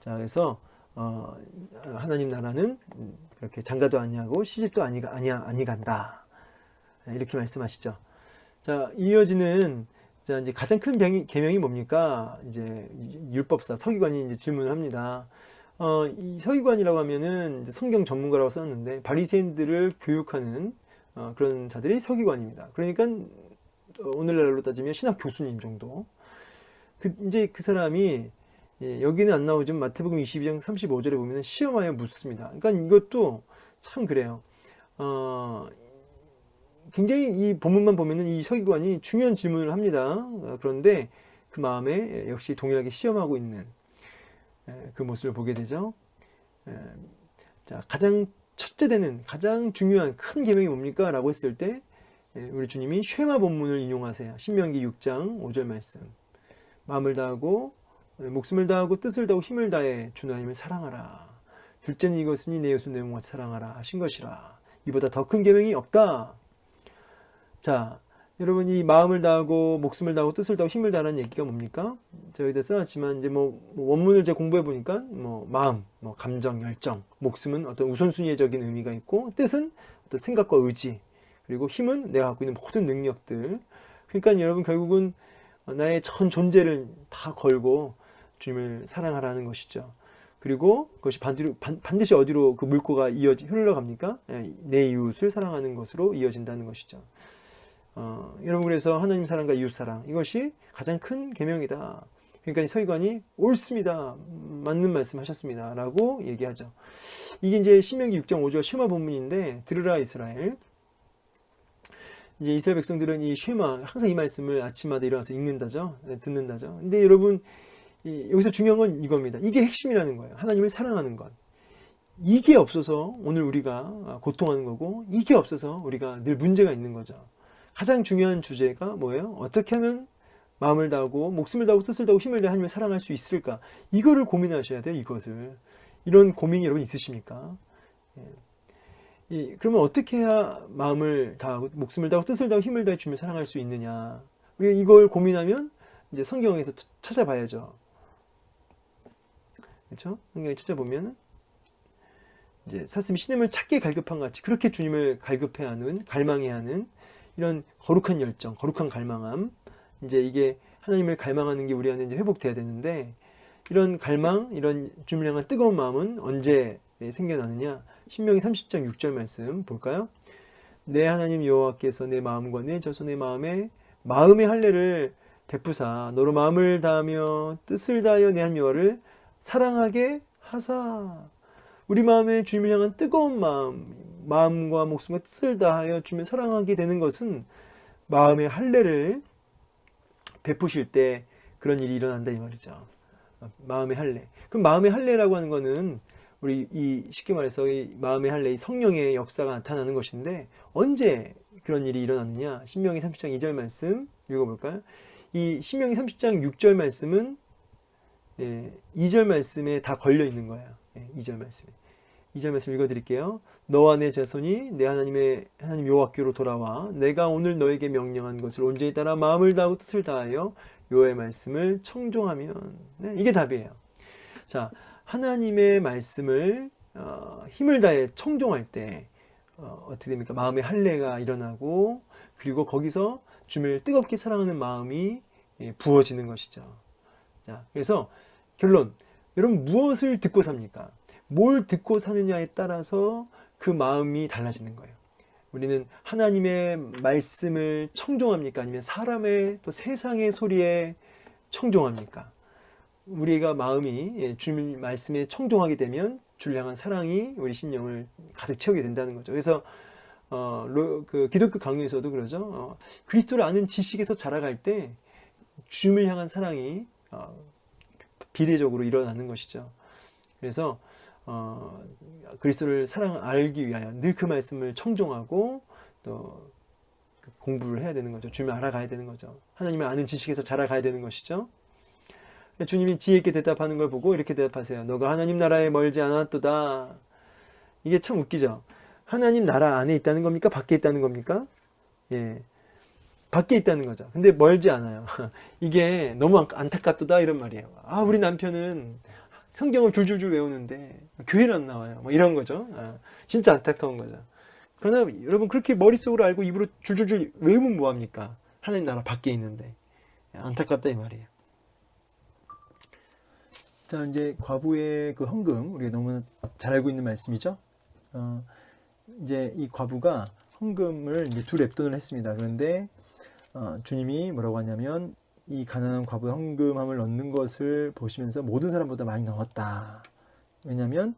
자, 그래서 하나님 나라는 그렇게 장가도 아니하고 시집도 아니간다 이렇게 말씀하시죠. 자, 이어지는 이제 가장 큰 계명이 뭡니까? 이제 율법사 서기관이 이제 질문을 합니다. 이 서기관이라고 하면은 이제 성경 전문가라고 썼는데 바리새인들을 교육하는 그런 자들이 서기관입니다. 그러니까 오늘날로 따지면 신학 교수님 정도. 이제 그 사람이 여기는 안 나오지만 마태복음 22장 35절에 보면 시험하여 묻습니다. 그러니까 이것도 참 그래요. 굉장히 이 본문만 보면은 이 서기관이 중요한 질문을 합니다. 그런데 그 마음에 역시 동일하게 시험하고 있는 그 모습을 보게 되죠. 자, 가장 첫째 되는 가장 중요한 큰 계명이 뭡니까? 라고 했을 때 우리 주님이 쉐마 본문을 인용하세요. 신명기 6장 5절 말씀. 마음을 다하고 목숨을 다하고 뜻을 다하고 힘을 다해 주 하나님을 사랑하라. 둘째는 이것으니 내 이웃을 내 몸같이 사랑하라 하신 것이라. 이보다 더 큰 계명이 없다. 자, 여러분 이 마음을 다하고 목숨을 다하고 뜻을 다하고 힘을 다하라는 얘기가 뭡니까? 제가 여기다 써놨지만 이제 뭐 원문을 제가 공부해 보니까 마음, 감정, 열정, 목숨은 어떤 우선순위적인 의미가 있고 뜻은 어떤 생각과 의지, 그리고 힘은 내가 갖고 있는 모든 능력들. 그러니까 여러분 결국은 나의 전 존재를 다 걸고 주님을 사랑하라는 것이죠. 그리고 그것이 반드시 어디로 그 물꼬가 흘러갑니까? 내 이웃을 사랑하는 것으로 이어진다는 것이죠. 여러분 그래서 하나님 사랑과 이웃 사랑 이것이 가장 큰 계명이다. 그러니까 이 서기관이 옳습니다. 맞는 말씀 하셨습니다. 라고 얘기하죠. 이게 이제 신명기 6장 5절 쉐마 본문인데 들으라 이스라엘. 이제 이스라엘 백성들은 이 쉐마 항상 이 말씀을 아침마다 일어나서 읽는다죠. 듣는다죠. 근데 여러분 여기서 중요한 건 이겁니다. 이게 핵심이라는 거예요. 하나님을 사랑하는 것. 이게 없어서 오늘 우리가 고통하는 거고 이게 없어서 우리가 늘 문제가 있는 거죠. 가장 중요한 주제가 뭐예요? 어떻게 하면 마음을 다하고 목숨을 다하고 뜻을 다하고 힘을 다해 하나님을 사랑할 수 있을까? 이거를 고민하셔야 돼요. 이것을. 이런 고민이 여러분 있으십니까? 그러면 어떻게 해야 마음을 다하고 목숨을 다하고 뜻을 다하고 힘을 다해 주님을 사랑할 수 있느냐? 우리가 이걸 고민하면 이제 성경에서 찾아봐야죠. 그렇죠? 성경에 찾아보면 이제 사슴이 신음을 찾게 갈급한 같이 그렇게 주님을 갈급해 하는 갈망해 하는 이런 거룩한 열정, 거룩한 갈망함, 이제 이게 하나님을 갈망하는 게 우리 안에 이제 회복돼야 되는데 이런 갈망, 이런 주님을 향한 뜨거운 마음은 언제 생겨나느냐? 신명기 30장 6절 말씀 볼까요? 내 하나님 여호와께서 내 마음과 내 저소 내 마음의 할례를 베푸사 너로 마음을 다하며 뜻을 다하여 내 하나님 여호와를 사랑하게 하사. 우리 마음에 주님을 향한 뜨거운 마음과 목숨과 뜻을 다하여 주님을 사랑하게 되는 것은 마음의 할례를 베푸실 때 그런 일이 일어난다 이 말이죠. 마음의 할례. 그럼 마음의 할례라고 하는 거는 우리 이 쉽게 말해서 이 마음의 할례, 이 성령의 역사가 나타나는 것인데 언제 그런 일이 일어나느냐? 신명기 30장 2절 말씀 읽어볼까요? 이 신명기 30장 6절 말씀은 2절 말씀에 다 걸려 있는 거예요. 2절 말씀에. 2절 말씀 읽어드릴게요. 너와 내 자손이 내 하나님 여호와께로 돌아와 내가 오늘 너에게 명령한 것을 온전히 따라 마음을 다하고 뜻을 다하여 여호와의 말씀을 청종하면, 네, 이게 답이에요. 자, 하나님의 말씀을 힘을 다해 청종할 때 어떻게 됩니까? 마음의 할례가 일어나고, 그리고 거기서 주님을 뜨겁게 사랑하는 마음이 부어지는 것이죠. 자, 그래서 결론, 여러분 무엇을 듣고 삽니까? 뭘 듣고 사느냐에 따라서 그 마음이 달라지는 거예요. 우리는 하나님의 말씀을 청종합니까? 아니면 사람의 또 세상의 소리에 청종합니까? 우리가 마음이 주님 말씀에 청종하게 되면 주를 향한 사랑이 우리 심령을 가득 채우게 된다는 거죠. 그래서 그 기독교 강요에서도 그러죠. 그리스도를 아는 지식에서 자라갈 때 주님을 향한 사랑이 비례적으로 일어나는 것이죠. 그래서 그리스도를 알기 위하여 늘 그 말씀을 청종하고 또 공부를 해야 되는 거죠. 주님을 알아가야 되는 거죠. 하나님을 아는 지식에서 자라가야 되는 것이죠. 주님이 지혜 있게 대답하는 걸 보고 이렇게 대답하세요. 너가 하나님 나라에 멀지 않았도다. 이게 참 웃기죠. 하나님 나라 안에 있다는 겁니까? 밖에 있다는 겁니까? 예, 밖에 있다는 거죠. 근데 멀지 않아요. 이게 너무 안타깝도다 이런 말이에요. 우리 남편은 성경을 줄줄줄 외우는데 교회를 안 나와요. 뭐 이런 거죠. 진짜 안타까운 거죠. 그러나 여러분 그렇게 머릿속으로 알고 입으로 줄줄줄 외우면 뭐합니까? 하나님 나라 밖에 있는데. 안타깝다 이 말이에요. 자, 이제 과부의 그 헌금, 우리가 너무 잘 알고 있는 말씀이죠. 이제 이 과부가 헌금을 이제 2렙돈을 했습니다. 그런데 주님이 뭐라고 하냐면 이 가난한 과부의 헌금함을 넣는 것을 보시면서 모든 사람보다 많이 넣었다. 왜냐하면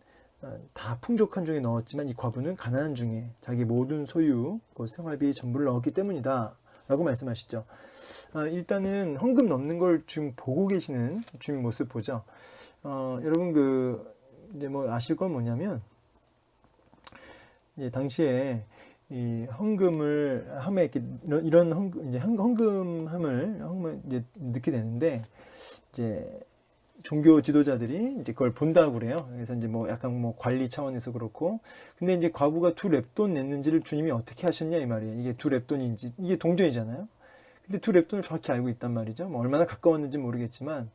다 풍족한 중에 넣었지만 이 과부는 가난한 중에 자기 모든 소유, 그 생활비 전부를 넣었기 때문이다. 라고 말씀하시죠. 일단은 헌금 넣는 걸 지금 보고 계시는 주님 모습 보죠. 여러분 이제 뭐 아실 건 뭐냐면 이제 당시에 이 헌금을 하면 이렇게 이런 헌금함을 이제 넣게 되는데 이제 종교 지도자들이 이제 그걸 본다고 그래요. 그래서 이제 뭐 약간 뭐 관리 차원에서 그렇고, 근데 이제 과부가 2렙돈 냈는지를 주님이 어떻게 하셨냐 이 말이에요. 이게 2렙돈인지, 이게 동전이잖아요. 근데 2렙돈을 정확히 알고 있단 말이죠. 뭐 얼마나 가까웠는지 모르겠지만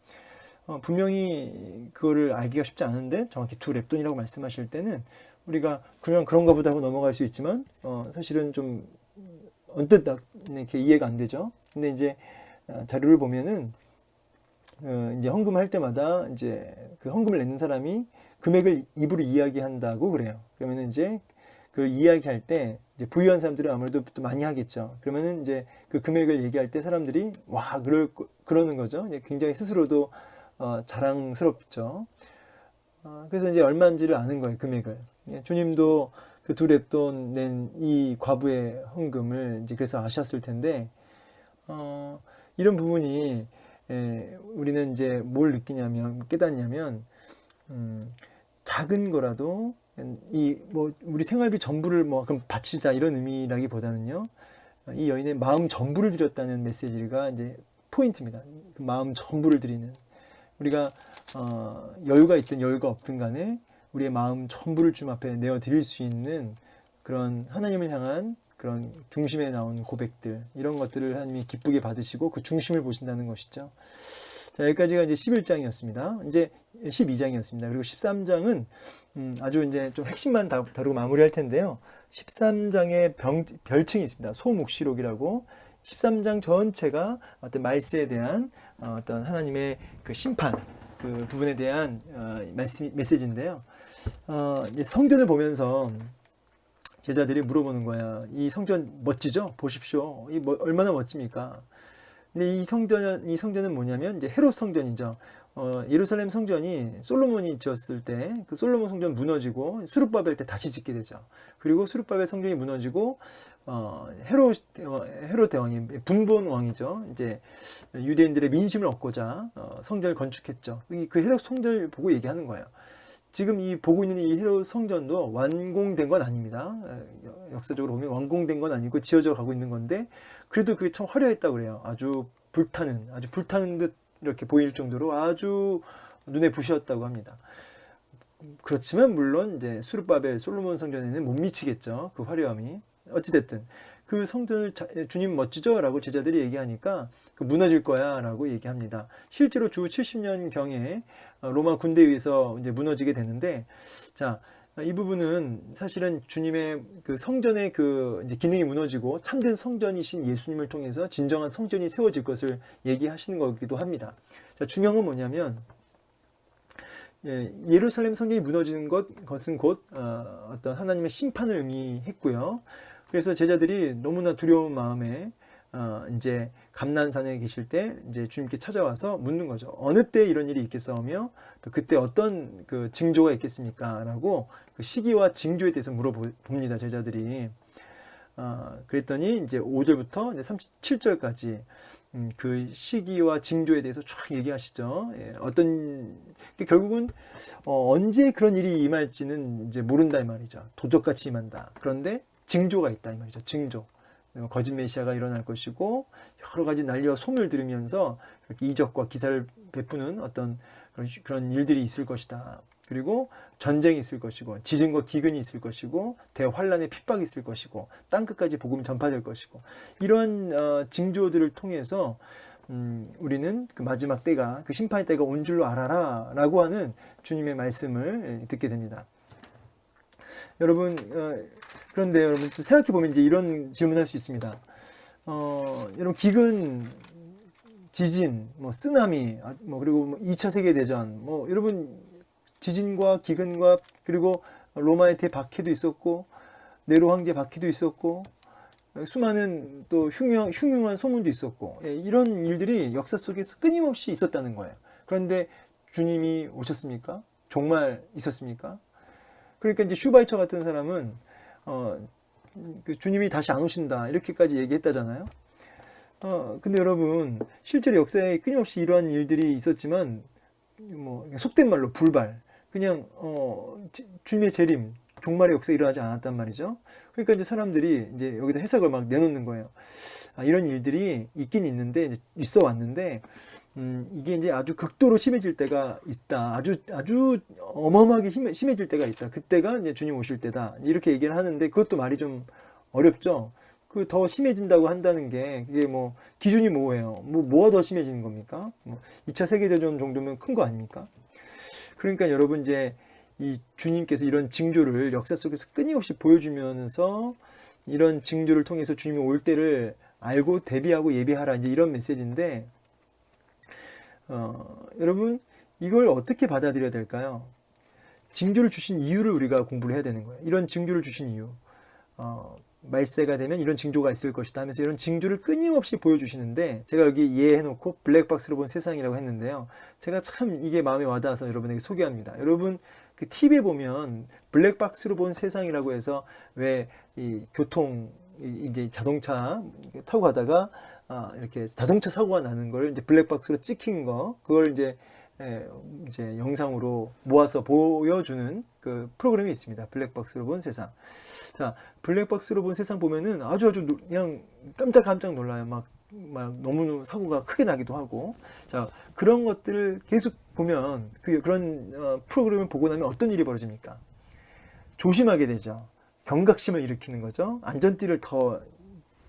분명히 그거를 알기가 쉽지 않은데 정확히 2렙돈이라고 말씀하실 때는 우리가 그냥 그런가 보다 하고 넘어갈 수 있지만 사실은 좀 언뜻 이렇게 이해가 안 되죠. 근데 이제 자료를 보면은 이제 헌금할 때마다 이제 그 헌금을 내는 사람이 금액을 입으로 이야기한다고 그래요. 그러면은 이제 그 이야기할 때 이제 부유한 사람들은 아무래도 또 많이 하겠죠. 그러면은 이제 그 금액을 얘기할 때 사람들이 와 그러는 거죠. 굉장히 스스로도 자랑스럽죠. 그래서 이제 얼마인지를 아는 거예요, 금액을. 주님도 그 2렙돈 낸 이 과부의 헌금을 이제 그래서 아셨을 텐데, 이런 부분이 우리는 이제 뭘 느끼냐면, 깨닫냐면, 작은 거라도 뭐 우리 생활비 전부를 뭐 그럼 바치자 이런 의미라기보다는요, 이 여인의 마음 전부를 드렸다는 메시지가 이제 포인트입니다. 그 마음 전부를 드리는. 우리가 여유가 있든 여유가 없든 간에 우리의 마음 전부를 주님 앞에 내어 드릴 수 있는 그런 하나님을 향한 그런 중심에 나온 고백들, 이런 것들을 하나님이 기쁘게 받으시고 그 중심을 보신다는 것이죠. 자, 여기까지가 이제 11장이었습니다. 이제 12장이었습니다. 그리고 13장은 아주 이제 좀 핵심만 다루고 마무리할 텐데요. 13장에 별칭이 있습니다. 소묵시록이라고. 13장 전체가 어떤 말세에 대한 어떤 하나님의 그 심판, 그 부분에 대한 메시지인데요. 이제 성전을 보면서 제자들이 물어보는 거야. 이 성전 멋지죠? 보십시오. 얼마나 멋집니까? 근데 이 성전은 뭐냐면 이제 헤롯 성전이죠. 예루살렘 성전이 솔로몬이 지었을 때 그 솔로몬 성전 무너지고 수룹바벨 때 다시 짓게 되죠. 그리고 수룹바벨 성전이 무너지고 헤롯 대왕이 분본 왕이죠. 이제 유대인들의 민심을 얻고자 성전을 건축했죠. 그 헤롯 성전을 보고 얘기하는 거예요. 지금 이 보고 있는 이 헤롯 성전도 완공된 건 아닙니다. 역사적으로 보면 완공된 건 아니고 지어져 가고 있는 건데, 그래도 그게 참 화려했다고 그래요. 아주 불타는 듯 이렇게 보일 정도로 아주 눈에 부시었다고 합니다. 그렇지만 물론 이제 수르바벨 솔로몬 성전에는 못 미치겠죠. 그 화려함이. 어찌됐든 그 성전을 주님 멋지죠라고 제자들이 얘기하니까 그 무너질 거야라고 얘기합니다. 실제로 주 70년 경에 로마 군대에 의해서 이제 무너지게 되는데, 자, 이 부분은 사실은 주님의 그 성전의 그 이제 기능이 무너지고 참된 성전이신 예수님을 통해서 진정한 성전이 세워질 것을 얘기하시는 거기도 합니다. 자, 중요한 건 뭐냐면, 예루살렘 성전이 무너지는 것은 곧 어떤 하나님의 심판을 의미했고요. 그래서 제자들이 너무나 두려운 마음에 이제 감난산에 계실 때 이제 주님께 찾아와서 묻는 거죠. 어느 때 이런 일이 있겠사오며 또 그때 어떤 그 징조가 있겠습니까? 라고 그 시기와 징조에 대해서 물어봅니다. 제자들이. 그랬더니 이제 5절부터 이제 37절까지 그 시기와 징조에 대해서 쫙 얘기하시죠. 예, 결국은 언제 그런 일이 임할지는 이제 모른다 이 말이죠. 도적같이 임한다. 그런데 징조가 있다 이 말이죠. 징조. 거짓 메시아가 일어날 것이고 여러 가지 난리와 소문을 들으면서 이적과 기사를 베푸는 어떤 그런 일들이 있을 것이다. 그리고 전쟁이 있을 것이고 지진과 기근이 있을 것이고 대환란의 핍박이 있을 것이고 땅끝까지 복음이 전파될 것이고 이런 징조들을 통해서 우리는 그 마지막 때가 그 심판의 때가 온 줄로 알아라 라고 하는 주님의 말씀을 듣게 됩니다. 여러분 그런데 여러분 생각해 보면 이제 이런 질문할 수 있습니다. 여러분 기근, 지진, 뭐 쓰나미, 그리고 2차 세계 대전, 여러분 지진과 기근과 그리고 로마의 대박해도 있었고 네로 황제 박해도 있었고 수많은 또 흉흉한 소문도 있었고 이런 일들이 역사 속에서 끊임없이 있었다는 거예요. 그런데 주님이 오셨습니까? 정말 있었습니까? 그러니까 이제 슈바이처 같은 사람은 그 주님이 다시 안 오신다 이렇게까지 얘기했다잖아요. 근데 여러분 실제로 역사에 끊임없이 이러한 일들이 있었지만 속된 말로 불발 그냥 주님의 재림 종말의 역사에 일어나지 않았단 말이죠. 그러니까 이제 사람들이 이제 여기다 해석을 막 내놓는 거예요. 이런 일들이 있긴 있는데 이제 있어 왔는데 이게 이제 아주 극도로 심해질 때가 있다. 아주 어마어마하게 심해질 때가 있다. 그때가 이제 주님 오실 때다. 이렇게 얘기를 하는데 그것도 말이 좀 어렵죠. 그 더 심해진다고 한다는 게 그게 기준이 뭐예요? 뭐가 더 심해지는 겁니까? 2차 세계대전 정도면 큰 거 아닙니까? 그러니까 여러분 이제 이 주님께서 이런 징조를 역사 속에서 끊임없이 보여주면서 이런 징조를 통해서 주님이 올 때를 알고 대비하고 예비하라 이제 이런 메시지인데 여러분 이걸 어떻게 받아들여야 될까요? 징조를 주신 이유를 우리가 공부를 해야 되는 거예요. 이런 징조를 주신 이유. 말세가 되면 이런 징조가 있을 것이다 하면서 이런 징조를 끊임없이 보여주시는데 제가 여기 이해해놓고 블랙박스로 본 세상이라고 했는데요. 제가 참 이게 마음에 와닿아서 여러분에게 소개합니다. 여러분 그 TV에 보면 블랙박스로 본 세상이라고 해서 왜 이 교통 이제 자동차 타고 가다가 이렇게 자동차 사고가 나는 걸 이제 블랙박스로 찍힌 거 그걸 이제 영상으로 모아서 보여주는 그 프로그램이 있습니다. 블랙박스로 본 세상. 자, 블랙박스로 본 세상 보면은 아주 그냥 깜짝 놀라요. 막 너무 사고가 크게 나기도 하고. 자, 그런 것들을 계속 보면 그런 프로그램을 보고 나면 어떤 일이 벌어집니까? 조심하게 되죠. 경각심을 일으키는 거죠. 안전띠를 더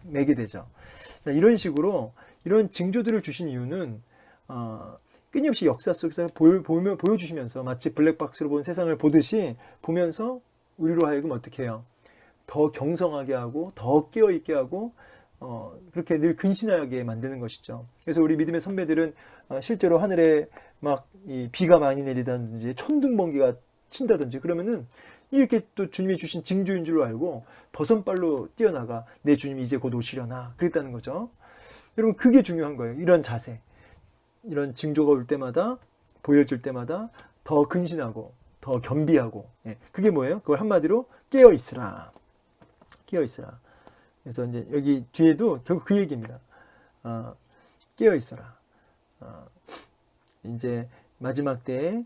매게 되죠. 자, 이런 식으로 이런 징조들을 주신 이유는 끊임없이 역사 속에서 보여주시면서 마치 블랙박스로 본 세상을 보듯이 보면서 우리로 하여금 어떻게 해요? 더 경성하게 하고 더 깨어있게 하고 그렇게 늘 근신하게 만드는 것이죠. 그래서 우리 믿음의 선배들은 실제로 하늘에 막 이 비가 많이 내리다든지 천둥번개가 친다든지 그러면은 이렇게 또 주님이 주신 징조인 줄로 알고 버선발로 뛰어나가 내 주님이 이제 곧 오시려나 그랬다는 거죠. 여러분 그게 중요한 거예요. 이런 자세. 이런 징조가 올 때마다 보여질 때마다 더 근신하고 더 겸비하고 그게 뭐예요? 그걸 한마디로 깨어있으라. 깨어있으라. 그래서 이제 여기 뒤에도 결국 그 얘기입니다. 깨어있어라. 이제 마지막 때에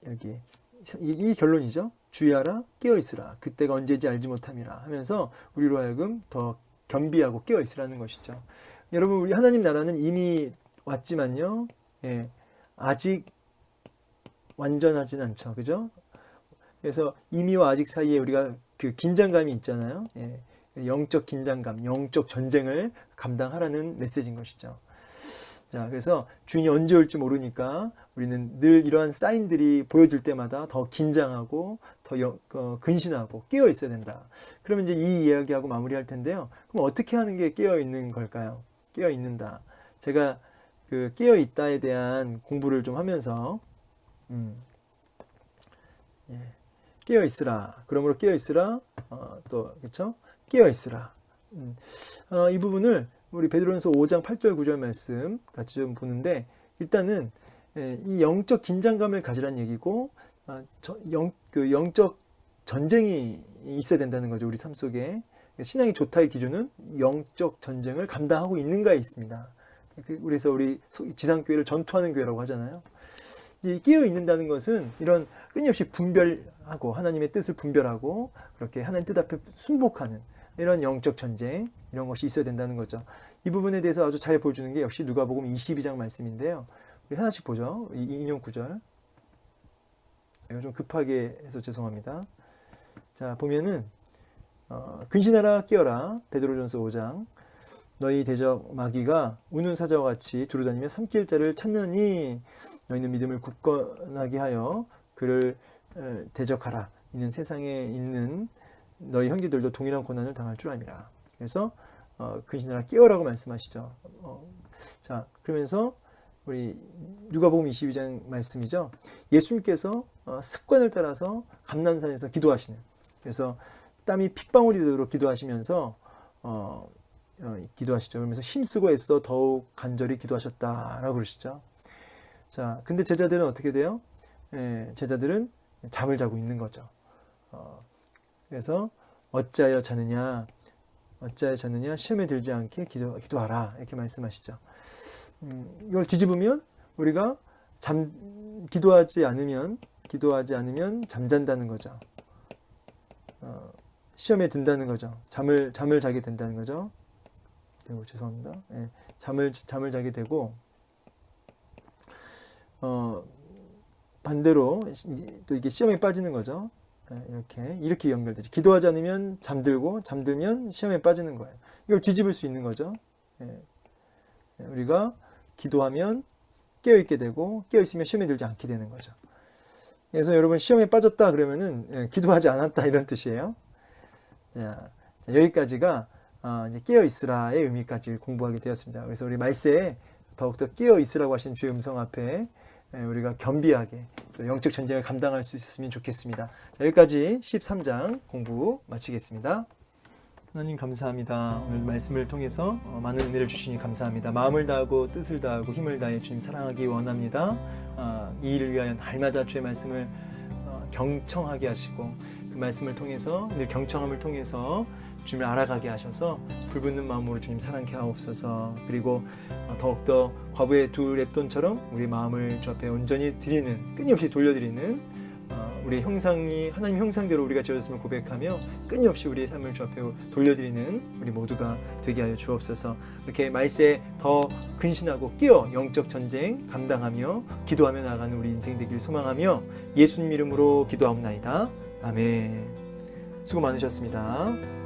여기 이 결론이죠. 주의하라 깨어있으라. 그때가 언제인지 알지 못함이라 하면서 우리로 하여금 더 겸비하고 깨어있으라는 것이죠. 여러분 우리 하나님 나라는 이미 왔지만요. 아직 완전하진 않죠. 그죠? 그래서 이미와 아직 사이에 우리가 그 긴장감이 있잖아요. 예. 영적 긴장감, 영적 전쟁을 감당하라는 메시지인 것이죠. 자, 그래서 주인이 언제 올지 모르니까 우리는 늘 이러한 사인들이 보여질 때마다 더 긴장하고 더 근신하고 깨어 있어야 된다. 그러면 이제 이 이야기하고 마무리할 텐데요. 그럼 어떻게 하는 게 깨어 있는 걸까요? 깨어 있는다. 제가 그 깨어 있다에 대한 공부를 좀 하면서 예. 깨어 있으라. 그러므로 깨어 있으라. 또 그렇죠? 깨어 있으라. 이 부분을 우리 베드로전서 5장 8절 9절 말씀 같이 좀 보는데 일단은 이 영적 긴장감을 가지란 얘기고 영적 전쟁이 있어야 된다는 거죠. 우리 삶 속에. 신앙이 좋다의 기준은 영적 전쟁을 감당하고 있는가에 있습니다. 그래서 우리 지상교회를 전투하는 교회라고 하잖아요. 이 깨어 있는다는 것은 이런 끊임없이 분별하고 하나님의 뜻을 분별하고 그렇게 하나님 뜻 앞에 순복하는 이런 영적 전쟁 이런 것이 있어야 된다는 거죠. 이 부분에 대해서 아주 잘 보여주는 게 역시 누가복음 22장 말씀인데요. 우리 하나씩 보죠. 인용 구절. 제가 좀 급하게 해서 죄송합니다. 자, 보면은 근신하라 깨어라. 베드로전서 5장. 너희 대적 마귀가 우는 사자와 같이 두루다니며 삼킬 자를 찾느니 너희는 믿음을 굳건하게 하여 그를 대적하라. 이는 세상에 있는 너희 형제들도 동일한 고난을 당할 줄 압니다. 그래서 근신하라 깨어라고 말씀하시죠. 자, 그러면서 우리 누가복음 22장 말씀이죠. 예수님께서 습관을 따라서 감난산에서 기도하시는. 그래서 땀이 핏방울이 되도록 기도하시면서 기도하시죠. 그러면서 힘쓰고 애써 더욱 간절히 기도하셨다라고 그러시죠. 자, 근데 제자들은 어떻게 돼요? 제자들은 잠을 자고 있는 거죠. 그래서 어찌하여 자느냐 시험에 들지 않게 기도하라 이렇게 말씀하시죠. 이걸 뒤집으면 우리가 기도하지 않으면 잠잔다는 거죠. 시험에 든다는 거죠. 잠을 자게 된다는 거죠. 죄송합니다. 잠을 자게 되고 반대로 또 이게 시험에 빠지는 거죠. 이렇게 연결되죠. 기도하지 않으면 잠들고 잠들면 시험에 빠지는 거예요. 이걸 뒤집을 수 있는 거죠. 우리가 기도하면 깨어있게 되고 깨어있으면 시험에 들지 않게 되는 거죠. 그래서 여러분 시험에 빠졌다 그러면은 기도하지 않았다 이런 뜻이에요. 자, 여기까지가 이제 깨어있으라의 의미까지 공부하게 되었습니다. 그래서 우리 말세에 더욱더 깨어있으라고 하신 주의 음성 앞에 우리가 겸비하게 또 영적 전쟁을 감당할 수 있었으면 좋겠습니다. 자, 여기까지 13장 공부 마치겠습니다. 하나님 감사합니다. 오늘 말씀을 통해서 많은 은혜를 주시니 감사합니다. 마음을 다하고 뜻을 다하고 힘을 다해 주님 사랑하기 원합니다. 이 일을 위하여 날마다 주의 말씀을 경청하게 하시고 그 말씀을 통해서 늘 경청함을 통해서 주님을 알아가게 하셔서 불붙는 마음으로 주님 사랑케 하옵소서. 그리고 더욱더 과부의 두 랩돈처럼 우리 마음을 주 앞에 온전히 드리는 끊임없이 돌려드리는 우리의 형상이 하나님 형상대로 우리가 지어졌음을 고백하며 끊임없이 우리의 삶을 주 앞에 돌려드리는 우리 모두가 되게 하여 주옵소서. 이렇게 말세에 더 근신하고 깨어 영적 전쟁 감당하며 기도하며 나아가는 우리 인생 되기를 소망하며 예수님 이름으로 기도하옵나이다. 아멘. 수고 많으셨습니다.